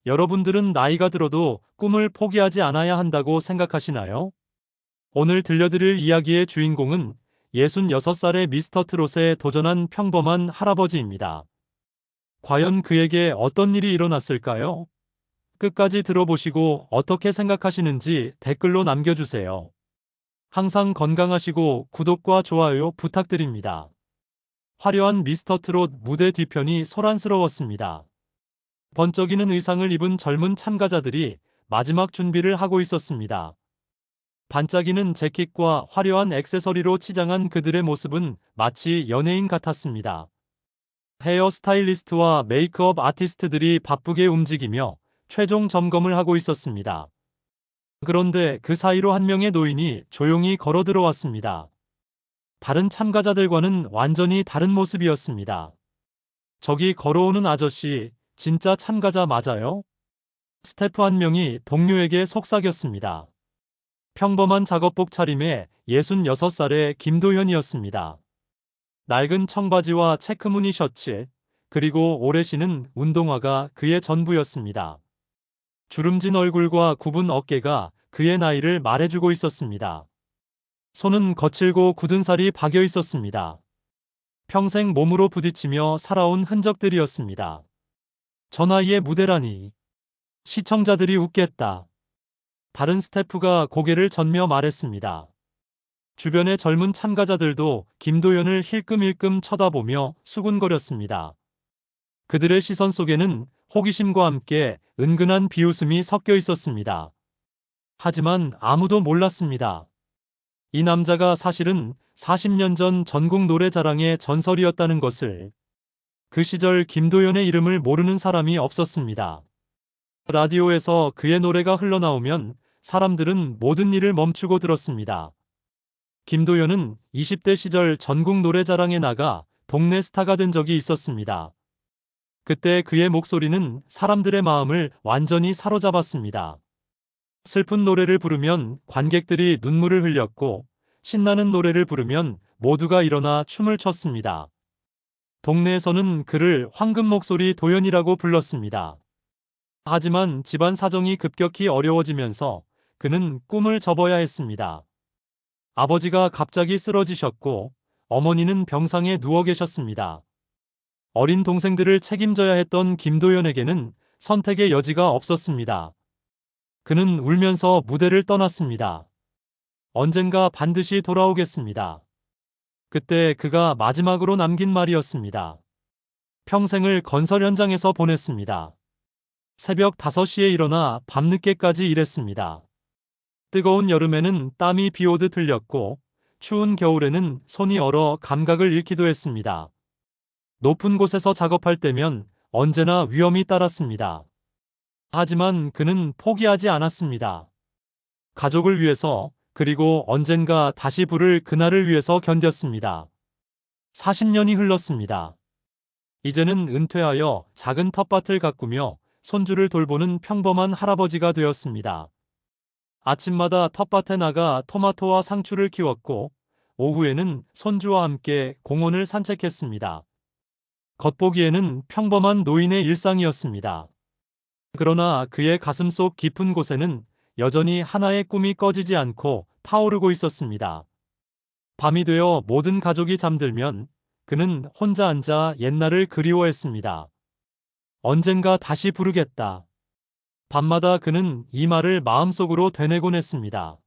여러분들은 나이가 들어도 꿈을 포기하지 않아야 한다고 생각하시나요? 오늘 들려드릴 이야기의 주인공은 66살의 미스터 트롯에 도전한 평범한 할아버지입니다. 과연 그에게 어떤 일이 일어났을까요? 끝까지 들어보시고 어떻게 생각하시는지 댓글로 남겨주세요. 항상 건강하시고 구독과 좋아요 부탁드립니다. 화려한 미스터 트롯 무대 뒤편이 소란스러웠습니다. 번쩍이는 의상을 입은 젊은 참가자들이 마지막 준비를 하고 있었습니다. 반짝이는 재킷과 화려한 액세서리로 치장한 그들의 모습은 마치 연예인 같았습니다. 헤어 스타일리스트와 메이크업 아티스트들이 바쁘게 움직이며 최종 점검을 하고 있었습니다. 그런데 그 사이로 한 명의 노인이 조용히 걸어 들어왔습니다. 다른 참가자들과는 완전히 다른 모습이었습니다. 저기 걸어오는 아저씨, 진짜 참가자 맞아요? 스태프 한 명이 동료에게 속삭였습니다. 평범한 작업복 차림에 66살의 김도현이었습니다. 낡은 청바지와 체크무늬 셔츠, 그리고 오래 신은 운동화가 그의 전부였습니다. 주름진 얼굴과 굽은 어깨가 그의 나이를 말해주고 있었습니다. 손은 거칠고 굳은 살이 박여 있었습니다. 평생 몸으로 부딪히며 살아온 흔적들이었습니다. 저 나이의 무대라니. 시청자들이 웃겠다. 다른 스태프가 고개를 젓며 말했습니다. 주변의 젊은 참가자들도 김도연을 힐끔힐끔 쳐다보며 수군거렸습니다. 그들의 시선 속에는 호기심과 함께 은근한 비웃음이 섞여 있었습니다. 하지만 아무도 몰랐습니다. 이 남자가 사실은 40년 전 전국 노래자랑의 전설이었다는 것을. 그 시절 김도연의 이름을 모르는 사람이 없었습니다. 라디오에서 그의 노래가 흘러나오면 사람들은 모든 일을 멈추고 들었습니다. 김도연은 20대 시절 전국 노래자랑에 나가 동네 스타가 된 적이 있었습니다. 그때 그의 목소리는 사람들의 마음을 완전히 사로잡았습니다. 슬픈 노래를 부르면 관객들이 눈물을 흘렸고, 신나는 노래를 부르면 모두가 일어나 춤을 췄습니다. 동네에서는 그를 황금 목소리 도연이라고 불렀습니다. 하지만 집안 사정이 급격히 어려워지면서 그는 꿈을 접어야 했습니다. 아버지가 갑자기 쓰러지셨고 어머니는 병상에 누워 계셨습니다. 어린 동생들을 책임져야 했던 김도연에게는 선택의 여지가 없었습니다. 그는 울면서 무대를 떠났습니다. 언젠가 반드시 돌아오겠습니다. 그때 그가 마지막으로 남긴 말이었습니다. 평생을 건설 현장에서 보냈습니다. 새벽 5시에 일어나 밤늦게까지 일했습니다. 뜨거운 여름에는 땀이 비오듯 흘렸고 추운 겨울에는 손이 얼어 감각을 잃기도 했습니다. 높은 곳에서 작업할 때면 언제나 위험이 따랐습니다. 하지만 그는 포기하지 않았습니다. 가족을 위해서, 그리고 언젠가 다시 부를 그날을 위해서 견뎠습니다. 40년이 흘렀습니다. 이제는 은퇴하여 작은 텃밭을 가꾸며 손주를 돌보는 평범한 할아버지가 되었습니다. 아침마다 텃밭에 나가 토마토와 상추를 키웠고, 오후에는 손주와 함께 공원을 산책했습니다. 겉보기에는 평범한 노인의 일상이었습니다. 그러나 그의 가슴속 깊은 곳에는 여전히 하나의 꿈이 꺼지지 않고 타오르고 있었습니다. 밤이 되어 모든 가족이 잠들면 그는 혼자 앉아 옛날을 그리워했습니다. 언젠가 다시 부르겠다. 밤마다 그는 이 말을 마음속으로 되뇌곤 했습니다.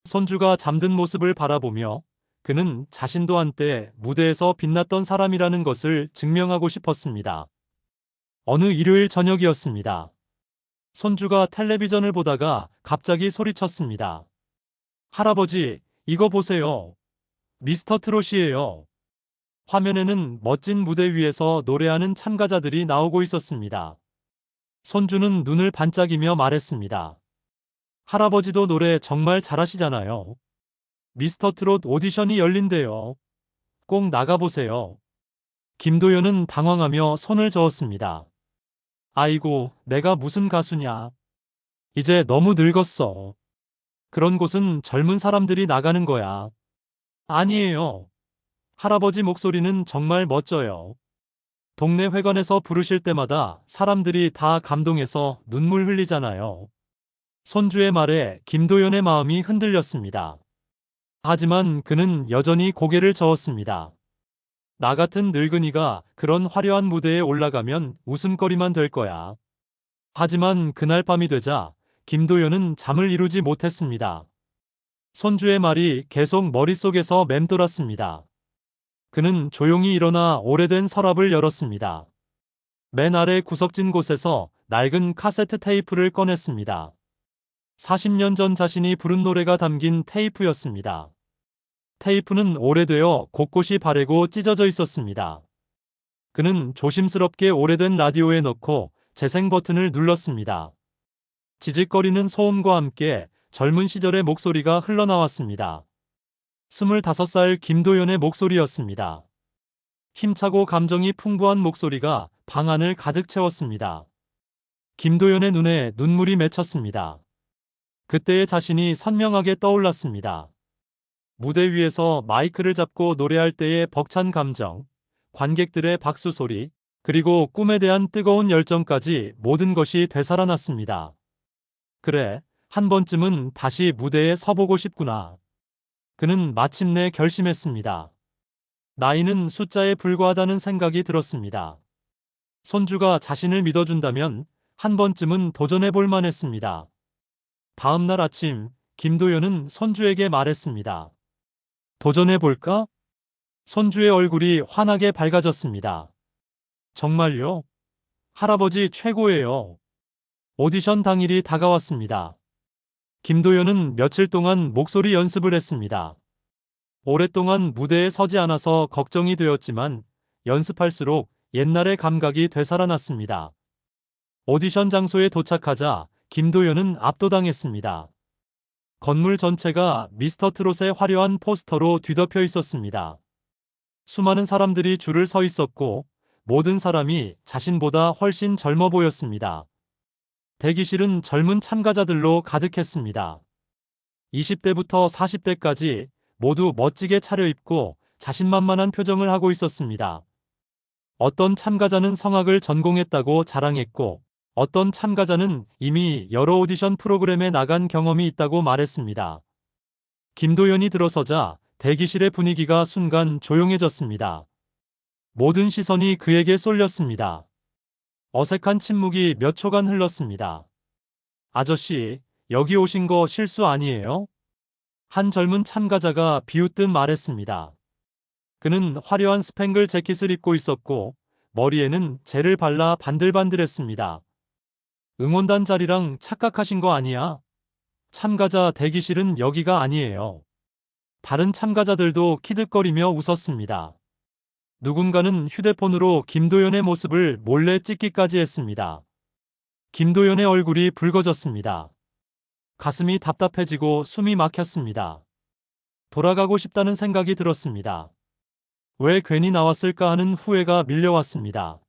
손주가 잠든 모습을 바라보며 그는 자신도 한때 무대에서 빛났던 사람이라는 것을 증명하고 싶었습니다. 어느 일요일 저녁이었습니다. 손주가 텔레비전을 보다가 갑자기 소리쳤습니다. 할아버지, 이거 보세요. 미스터 트롯이에요. 화면에는 멋진 무대 위에서 노래하는 참가자들이 나오고 있었습니다. 손주는 눈을 반짝이며 말했습니다. 할아버지도 노래 정말 잘하시잖아요. 미스터 트롯 오디션이 열린대요. 꼭 나가보세요. 김도연은 당황하며 손을 저었습니다. 아이고, 내가 무슨 가수냐. 이제 너무 늙었어. 그런 곳은 젊은 사람들이 나가는 거야. 아니에요. 할아버지 목소리는 정말 멋져요. 동네 회관에서 부르실 때마다 사람들이 다 감동해서 눈물 흘리잖아요. 손주의 말에 김도연의 마음이 흔들렸습니다. 하지만 그는 여전히 고개를 저었습니다. 나 같은 늙은이가 그런 화려한 무대에 올라가면 웃음거리만 될 거야. 하지만 그날 밤이 되자 김도연은 잠을 이루지 못했습니다. 손주의 말이 계속 머릿속에서 맴돌았습니다. 그는 조용히 일어나 오래된 서랍을 열었습니다. 맨 아래 구석진 곳에서 낡은 카세트 테이프를 꺼냈습니다. 40년 전 자신이 부른 노래가 담긴 테이프였습니다. 테이프는 오래되어 곳곳이 바래고 찢어져 있었습니다. 그는 조심스럽게 오래된 라디오에 넣고 재생 버튼을 눌렀습니다. 지직거리는 소음과 함께 젊은 시절의 목소리가 흘러나왔습니다. 25살 김도연의 목소리였습니다. 힘차고 감정이 풍부한 목소리가 방 안을 가득 채웠습니다. 김도연의 눈에 눈물이 맺혔습니다. 그때의 자신이 선명하게 떠올랐습니다. 무대 위에서 마이크를 잡고 노래할 때의 벅찬 감정, 관객들의 박수 소리, 그리고 꿈에 대한 뜨거운 열정까지 모든 것이 되살아났습니다. 그래, 한 번쯤은 다시 무대에 서보고 싶구나. 그는 마침내 결심했습니다. 나이는 숫자에 불과하다는 생각이 들었습니다. 손주가 자신을 믿어준다면 한 번쯤은 도전해볼 만했습니다. 다음 날 아침, 김도연은 손주에게 말했습니다. 도전해볼까? 손주의 얼굴이 환하게 밝아졌습니다. 정말요? 할아버지 최고예요. 오디션 당일이 다가왔습니다. 김도연은 며칠 동안 목소리 연습을 했습니다. 오랫동안 무대에 서지 않아서 걱정이 되었지만 연습할수록 옛날의 감각이 되살아났습니다. 오디션 장소에 도착하자 김도연은 압도당했습니다. 건물 전체가 미스터 트롯의 화려한 포스터로 뒤덮여 있었습니다. 수많은 사람들이 줄을 서 있었고 모든 사람이 자신보다 훨씬 젊어 보였습니다. 대기실은 젊은 참가자들로 가득했습니다. 20대부터 40대까지 모두 멋지게 차려입고 자신만만한 표정을 하고 있었습니다. 어떤 참가자는 성악을 전공했다고 자랑했고 어떤 참가자는 이미 여러 오디션 프로그램에 나간 경험이 있다고 말했습니다. 김도연이 들어서자 대기실의 분위기가 순간 조용해졌습니다. 모든 시선이 그에게 쏠렸습니다. 어색한 침묵이 몇 초간 흘렀습니다. 아저씨, 여기 오신 거 실수 아니에요? 한 젊은 참가자가 비웃듯 말했습니다. 그는 화려한 스팽글 재킷을 입고 있었고 머리에는 젤을 발라 반들반들했습니다. 응원단 자리랑 착각하신 거 아니야? 참가자 대기실은 여기가 아니에요. 다른 참가자들도 키득거리며 웃었습니다. 누군가는 휴대폰으로 김도연의 모습을 몰래 찍기까지 했습니다. 김도연의 얼굴이 붉어졌습니다. 가슴이 답답해지고 숨이 막혔습니다. 돌아가고 싶다는 생각이 들었습니다. 왜 괜히 나왔을까 하는 후회가 밀려왔습니다.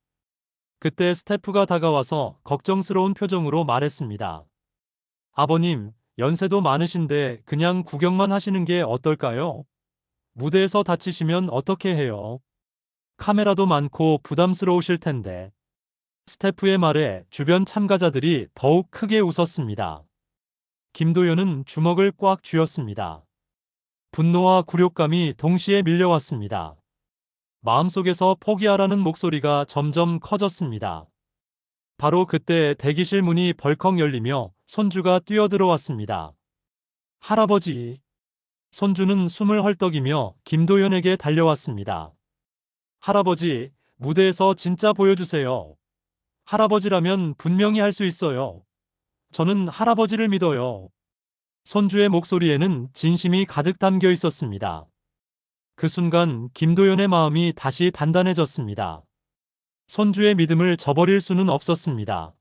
그때 스태프가 다가와서 걱정스러운 표정으로 말했습니다. 아버님, 연세도 많으신데 그냥 구경만 하시는 게 어떨까요? 무대에서 다치시면 어떻게 해요? 카메라도 많고 부담스러우실 텐데. 스태프의 말에 주변 참가자들이 더욱 크게 웃었습니다. 김도연은 주먹을 꽉 쥐었습니다. 분노와 굴욕감이 동시에 밀려왔습니다. 마음속에서 포기하라는 목소리가 점점 커졌습니다. 바로 그때 대기실 문이 벌컥 열리며 손주가 뛰어들어왔습니다. 할아버지. 손주는 숨을 헐떡이며 김도연에게 달려왔습니다. 할아버지, 무대에서 진짜 보여주세요. 할아버지라면 분명히 할 수 있어요. 저는 할아버지를 믿어요. 손주의 목소리에는 진심이 가득 담겨 있었습니다. 그 순간 김도연의 마음이 다시 단단해졌습니다. 손주의 믿음을 저버릴 수는 없었습니다.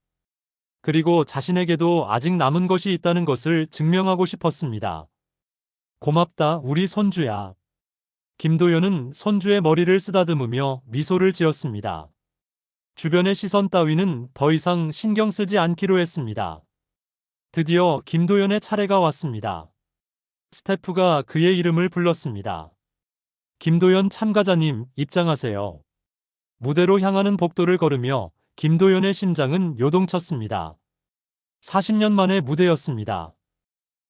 그리고 자신에게도 아직 남은 것이 있다는 것을 증명하고 싶었습니다. 고맙다, 우리 손주야. 김도연은 손주의 머리를 쓰다듬으며 미소를 지었습니다. 주변의 시선 따위는 더 이상 신경 쓰지 않기로 했습니다. 드디어 김도연의 차례가 왔습니다. 스태프가 그의 이름을 불렀습니다. 김도연 참가자님, 입장하세요. 무대로 향하는 복도를 걸으며 김도연의 심장은 요동쳤습니다. 40년 만의 무대였습니다.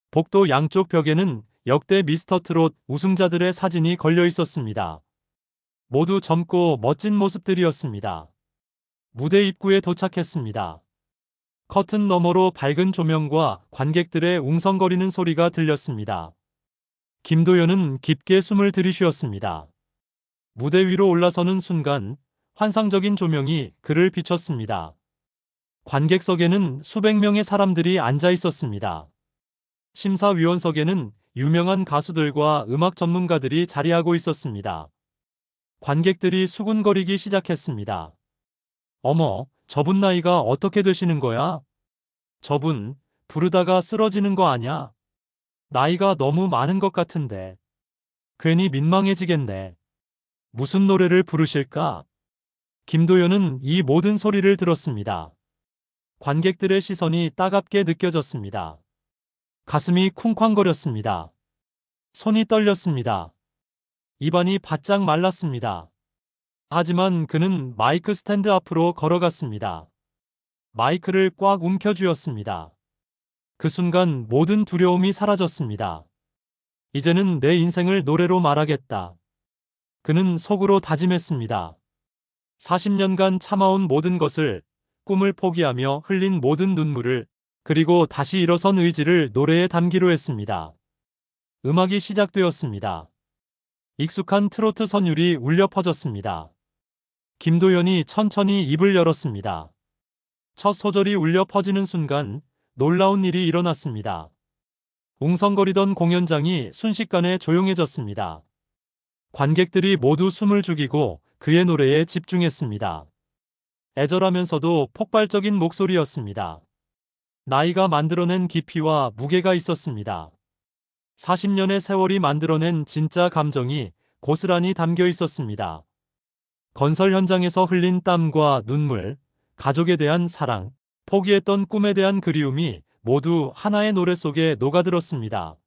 복도 양쪽 벽에는 역대 미스터 트롯 우승자들의 사진이 걸려 있었습니다. 모두 젊고 멋진 모습들이었습니다. 무대 입구에 도착했습니다. 커튼 너머로 밝은 조명과 관객들의 웅성거리는 소리가 들렸습니다. 김도연은 깊게 숨을 들이쉬었습니다. 무대 위로 올라서는 순간 환상적인 조명이 그를 비췄습니다. 관객석에는 수백 명의 사람들이 앉아 있었습니다. 심사위원석에는 유명한 가수들과 음악 전문가들이 자리하고 있었습니다. 관객들이 수군거리기 시작했습니다. 어머, 저분 나이가 어떻게 되시는 거야? 저분, 부르다가 쓰러지는 거 아냐? 나이가 너무 많은 것 같은데. 괜히 민망해지겠네. 무슨 노래를 부르실까? 김도연은 이 모든 소리를 들었습니다. 관객들의 시선이 따갑게 느껴졌습니다. 가슴이 쿵쾅거렸습니다. 손이 떨렸습니다. 입안이 바짝 말랐습니다. 하지만 그는 마이크 스탠드 앞으로 걸어갔습니다. 마이크를 꽉 움켜쥐었습니다. 그 순간 모든 두려움이 사라졌습니다. 이제는 내 인생을 노래로 말하겠다. 그는 속으로 다짐했습니다. 40년간 참아온 모든 것을, 꿈을 포기하며 흘린 모든 눈물을, 그리고 다시 일어선 의지를 노래에 담기로 했습니다. 음악이 시작되었습니다. 익숙한 트로트 선율이 울려 퍼졌습니다. 김도연이 천천히 입을 열었습니다. 첫 소절이 울려 퍼지는 순간 놀라운 일이 일어났습니다. 웅성거리던 공연장이 순식간에 조용해졌습니다. 관객들이 모두 숨을 죽이고 그의 노래에 집중했습니다. 애절하면서도 폭발적인 목소리였습니다. 나이가 만들어낸 깊이와 무게가 있었습니다. 40년의 세월이 만들어낸 진짜 감정이 고스란히 담겨 있었습니다. 건설 현장에서 흘린 땀과 눈물, 가족에 대한 사랑, 포기했던 꿈에 대한 그리움이 모두 하나의 노래 속에 녹아들었습니다.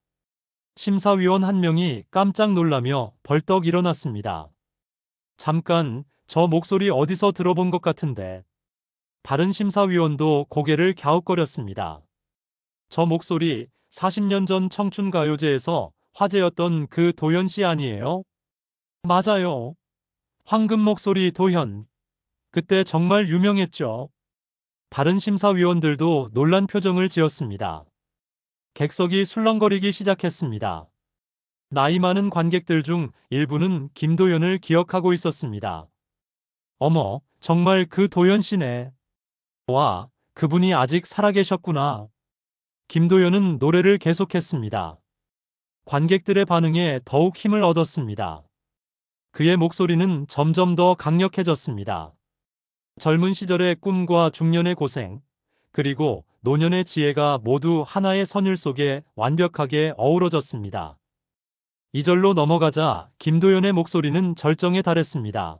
심사위원 한 명이 깜짝 놀라며 벌떡 일어났습니다. 잠깐, 저 목소리 어디서 들어본 것 같은데. 다른 심사위원도 고개를 갸웃거렸습니다. 저 목소리 40년 전 청춘가요제에서 화제였던 그 도연 씨 아니에요? 맞아요. 황금 목소리 도현. 그때 정말 유명했죠. 다른 심사위원들도 놀란 표정을 지었습니다. 객석이 술렁거리기 시작했습니다. 나이 많은 관객들 중 일부는 김도연을 기억하고 있었습니다. 어머, 정말 그 도연 씨네. 와, 그분이 아직 살아계셨구나. 김도연은 노래를 계속했습니다. 관객들의 반응에 더욱 힘을 얻었습니다. 그의 목소리는 점점 더 강력해졌습니다. 젊은 시절의 꿈과 중년의 고생, 그리고 노년의 지혜가 모두 하나의 선율 속에 완벽하게 어우러졌습니다. 2절로 넘어가자 김도연의 목소리는 절정에 달했습니다.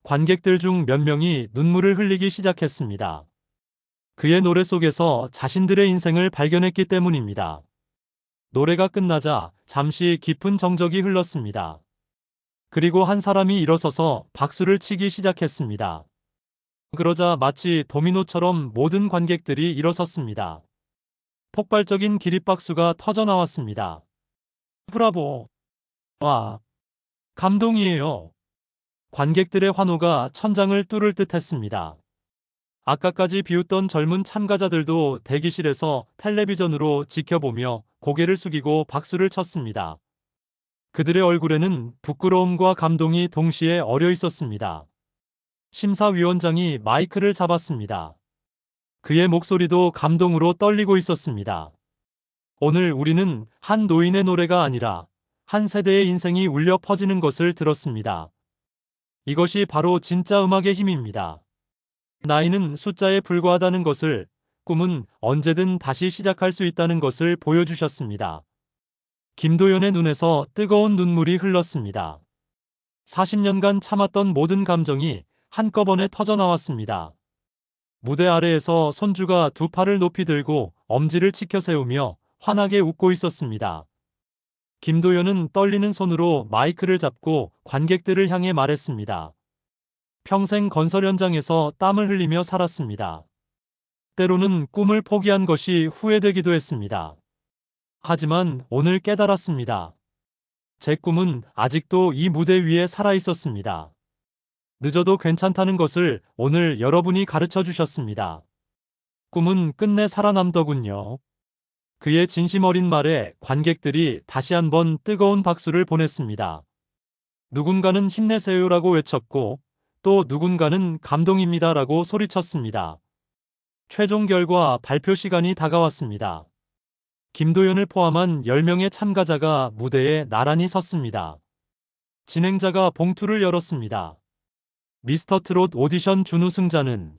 관객들 중 몇 명이 눈물을 흘리기 시작했습니다. 그의 노래 속에서 자신들의 인생을 발견했기 때문입니다. 노래가 끝나자 잠시 깊은 정적이 흘렀습니다. 그리고 한 사람이 일어서서 박수를 치기 시작했습니다. 그러자 마치 도미노처럼 모든 관객들이 일어섰습니다. 폭발적인 기립박수가 터져나왔습니다. 브라보! 와! 감동이에요. 관객들의 환호가 천장을 뚫을 듯 했습니다. 아까까지 비웃던 젊은 참가자들도 대기실에서 텔레비전으로 지켜보며 고개를 숙이고 박수를 쳤습니다. 그들의 얼굴에는 부끄러움과 감동이 동시에 어려 있었습니다. 심사위원장이 마이크를 잡았습니다. 그의 목소리도 감동으로 떨리고 있었습니다. 오늘 우리는 한 노인의 노래가 아니라 한 세대의 인생이 울려 퍼지는 것을 들었습니다. 이것이 바로 진짜 음악의 힘입니다. 나이는 숫자에 불과하다는 것을, 꿈은 언제든 다시 시작할 수 있다는 것을 보여주셨습니다. 김도연의 눈에서 뜨거운 눈물이 흘렀습니다. 40년간 참았던 모든 감정이 한꺼번에 터져나왔습니다. 무대 아래에서 손주가 두 팔을 높이 들고 엄지를 치켜 세우며 환하게 웃고 있었습니다. 김도연은 떨리는 손으로 마이크를 잡고 관객들을 향해 말했습니다. 평생 건설 현장에서 땀을 흘리며 살았습니다. 때로는 꿈을 포기한 것이 후회되기도 했습니다. 하지만 오늘 깨달았습니다. 제 꿈은 아직도 이 무대 위에 살아 있었습니다. 늦어도 괜찮다는 것을 오늘 여러분이 가르쳐 주셨습니다. 꿈은 끝내 살아남더군요. 그의 진심 어린 말에 관객들이 다시 한번 뜨거운 박수를 보냈습니다. 누군가는 힘내세요라고 외쳤고 또 누군가는 감동입니다라고 소리쳤습니다. 최종 결과 발표 시간이 다가왔습니다. 김도연을 포함한 10명의 참가자가 무대에 나란히 섰습니다. 진행자가 봉투를 열었습니다. 미스터트롯 오디션 준우승자는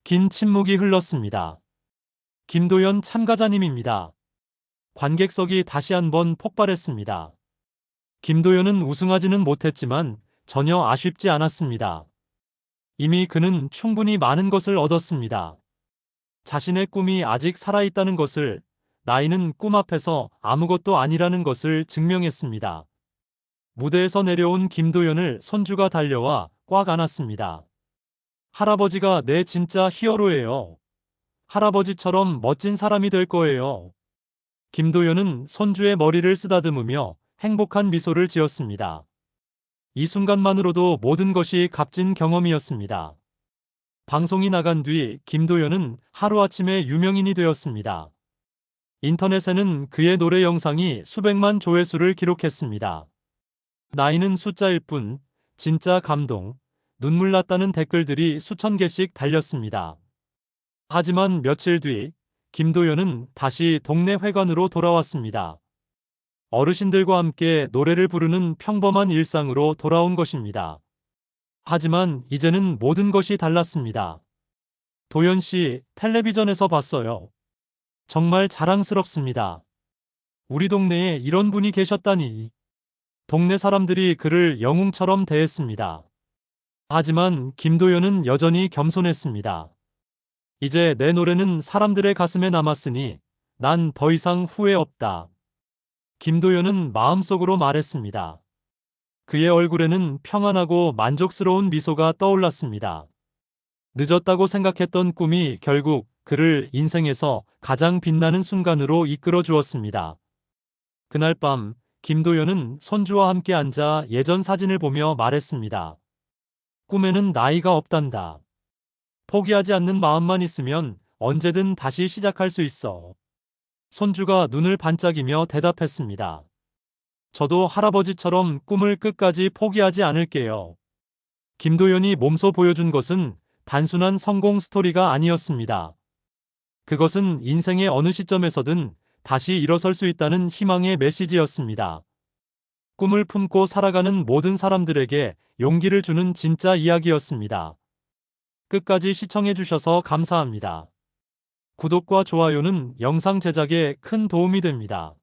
긴 침묵이 흘렀습니다. 김도연 참가자님입니다. 관객석이 다시 한번 폭발했습니다. 김도연은 우승하지는 못했지만 전혀 아쉽지 않았습니다. 이미 그는 충분히 많은 것을 얻었습니다. 자신의 꿈이 아직 살아있다는 것을, 나이는 꿈 앞에서 아무것도 아니라는 것을 증명했습니다. 무대에서 내려온 김도연을 손주가 달려와 꽉 안았습니다. 할아버지가 내 진짜 히어로예요. 할아버지처럼 멋진 사람이 될 거예요. 김도연은 손주의 머리를 쓰다듬으며 행복한 미소를 지었습니다. 이 순간만으로도 모든 것이 값진 경험이었습니다. 방송이 나간 뒤 김도연은 하루아침에 유명인이 되었습니다. 인터넷에는 그의 노래 영상이 수백만 조회수를 기록했습니다. 나이는 숫자일 뿐, 진짜 감동, 눈물 났다는 댓글들이 수천 개씩 달렸습니다. 하지만 며칠 뒤, 김도연은 다시 동네 회관으로 돌아왔습니다. 어르신들과 함께 노래를 부르는 평범한 일상으로 돌아온 것입니다. 하지만 이제는 모든 것이 달랐습니다. 도연 씨, 텔레비전에서 봤어요. 정말 자랑스럽습니다. 우리 동네에 이런 분이 계셨다니. 동네 사람들이 그를 영웅처럼 대했습니다. 하지만 김도연은 여전히 겸손했습니다. 이제 내 노래는 사람들의 가슴에 남았으니 난 더 이상 후회 없다. 김도연은 마음속으로 말했습니다. 그의 얼굴에는 평안하고 만족스러운 미소가 떠올랐습니다. 늦었다고 생각했던 꿈이 결국 그를 인생에서 가장 빛나는 순간으로 이끌어 주었습니다. 그날 밤 김도연은 손주와 함께 앉아 예전 사진을 보며 말했습니다. 꿈에는 나이가 없단다. 포기하지 않는 마음만 있으면 언제든 다시 시작할 수 있어. 손주가 눈을 반짝이며 대답했습니다. 저도 할아버지처럼 꿈을 끝까지 포기하지 않을게요. 김도연이 몸소 보여준 것은 단순한 성공 스토리가 아니었습니다. 그것은 인생의 어느 시점에서든 다시 일어설 수 있다는 희망의 메시지였습니다. 꿈을 품고 살아가는 모든 사람들에게 용기를 주는 진짜 이야기였습니다. 끝까지 시청해주셔서 감사합니다. 구독과 좋아요는 영상 제작에 큰 도움이 됩니다.